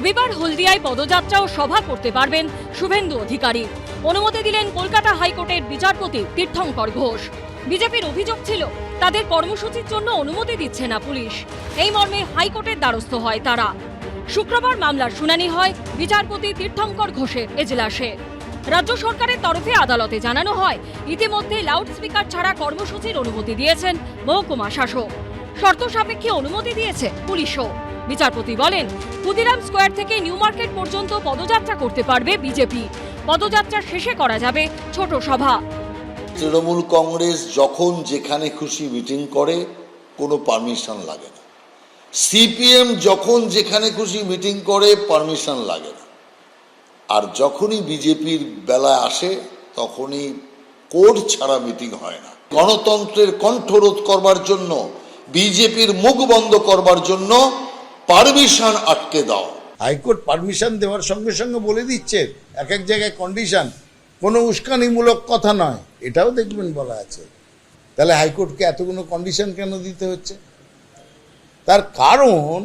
রবিবার হলদিয়ায় পদযাত্রা ও সভা করতে পারবেন শুভেন্দু অধিকারী। অনুমতি দিলেন কলকাতা হাইকোর্টের বিচারপতি তীর্থঙ্কর ঘোষ। বিজেপির অভিযোগ ছিল তাদের কর্মসূচির জন্য অনুমতি দিচ্ছে না পুলিশ। এই মর্মে হাইকোর্টের দ্বারস্থ হয় তারা। শুক্রবার মামলার শুনানি হয় বিচারপতি তীর্থঙ্কর ঘোষের এজলাসে। রাজ্য সরকারের তরফে আদালতে জানানো হয় ইতিমধ্যে লাউডস্পিকার ছাড়া কর্মসূচির অনুমতি দিয়েছেন মহকুমা শাসক। শর্ত সাপেক্ষে অনুমতি দিয়েছে পুলিশও। বিচারপতি বলেন, ক্ষুদিরাম স্কোয়ার থেকে নিউ মার্কেট পর্যন্ত পদযাত্রা করতে পারবে বিজেপি। পদযাত্রা শেষে করা যাবে ছোট সভা। তৃণমূল কংগ্রেস যখন যেখানে খুশি মিটিং করে কোনো পারমিশন লাগে না। সিপিএম যখন যেখানে খুশি মিটিং করে পারমিশন লাগে না। আর যখনই বিজেপির বেলায় আসে তখনই কোর্ট ছাড়া মিটিং হয় না। গণতন্ত্রের কণ্ঠরোধ করবার জন্য, বিজেপির মুখ বন্ধ করবার জন্য পারমিশন আটকে দাও। হাইকোর্ট পারমিশন দেওয়ার সঙ্গে সঙ্গে বলে দিচ্ছে এক এক জায়গায় কন্ডিশন, কোনো উস্কানিমূলক কথা নয়, এটাও দেখবেন বলা আছে। তাহলে হাইকোর্টকে এতগুলো কন্ডিশন কেন দিতে হচ্ছে? তার কারণ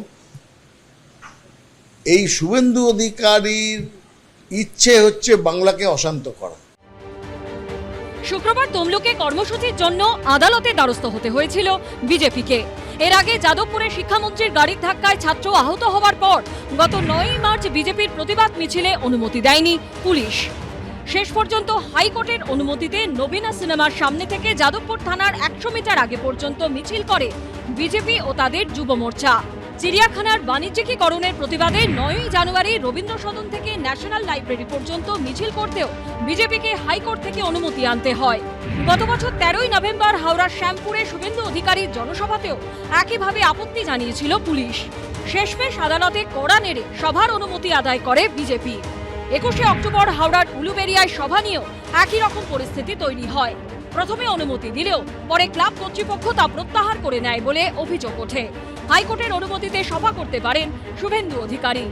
এই শুভেন্দু অধিকারীর ইচ্ছে হচ্ছে বাংলাকে অশান্ত করা। শুক্রবার তমলুকে কর্মসূচির জন্য আদালতে দ্বারস্থ হতে হয়েছিল বিজেপিকে। এর আগে যাদবপুরে শিক্ষামন্ত্রীর গাড়ির ধাক্কায় ছাত্র আহত হওয়ার পর গত 9 মার্চ বিজেপির প্রতিবাদ মিছিলে অনুমতি দেয়নি পুলিশ। শেষ পর্যন্ত হাইকোর্টের অনুমতিতে নবীনা সিনেমার সামনে থেকে যাদবপুর থানার 100 মিটার আগে পর্যন্ত মিছিল করে বিজেপি ও তাদের যুব মোর্চা। চিড়িয়াখানার বাণিজ্যিকীকরণের প্রতিবাদে 9 জানুয়ারি রবীন্দ্র সদন থেকে ন্যাশনাল লাইব্রেরি পর্যন্ত মিছিল করতেও বিজেপিকে হাইকোর্ট থেকে অনুমতি আনতে হয়। গত বছর 13 নভেম্বর হাওড়ার শ্যামপুরে শুভেন্দু অধিকারীর জনসভাতেও একইভাবে আপত্তি জানিয়েছিল পুলিশ। শেষমেশ আদালতে কড়া নেড়ে সভার অনুমতি আদায় করে বিজেপি। 21 অক্টোবর হাওড়ার উলুবেড়িয়ায় সভা নিয়েও একই রকম পরিস্থিতি তৈরি হয়। প্রথমে অনুমতি দিলেও পরে ক্লাব কর্তৃপক্ষ তা প্রত্যাহার করে নেয় বলে অভিযোগ ওঠে। হাইকোর্টের অনুমতিতে সভা করতে পারেন শুভেন্দু অধিকারী।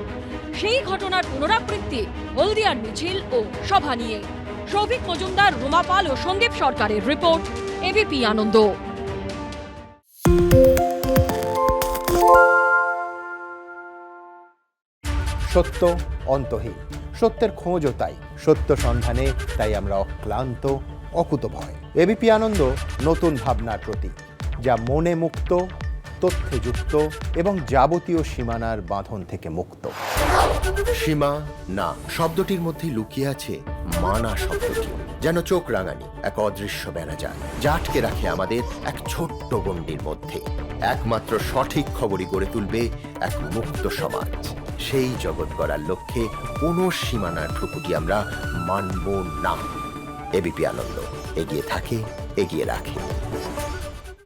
সেই ঘটনার পুনরাবৃত্তি হলদিয়ার মিছিল ও সভা নিয়ে। সৌভিক মজুমদার, রুমা পাল ও সন্দীপ সরকারের রিপোর্ট, এবিপি আনন্দ। সত্য অন্তহীন, সত্যের খোঁজও তাই, সত্য সন্ধানে তাই আমরা অক্লান্ত, অকুতভয়। এবিপি আনন্দ নতুন ভাবনার প্রতীক, যা মনে মুক্ত, তথ্যে যুক্ত এবং যাবতীয় সীমানার বাঁধন থেকে মুক্ত। সীমা না শব্দটির মধ্যে লুকিয়ে আছে মানা শব্দটি, যেন চোখ রাঙানি এক অদৃশ্য বেড়াজাল, যা আটকে রাখে আমাদের এক ছোট্ট গণ্ডির মধ্যে। একমাত্র সঠিক খবরই গড়ে তুলবে এক মুক্ত সমাজ। সেই জগৎ গড়ার লক্ষ্যে কোনো সীমানার ঠুকুটি আমরা মানব না। এবিপি আনন্দ এগিয়ে থাকে, এগিয়ে রাখে।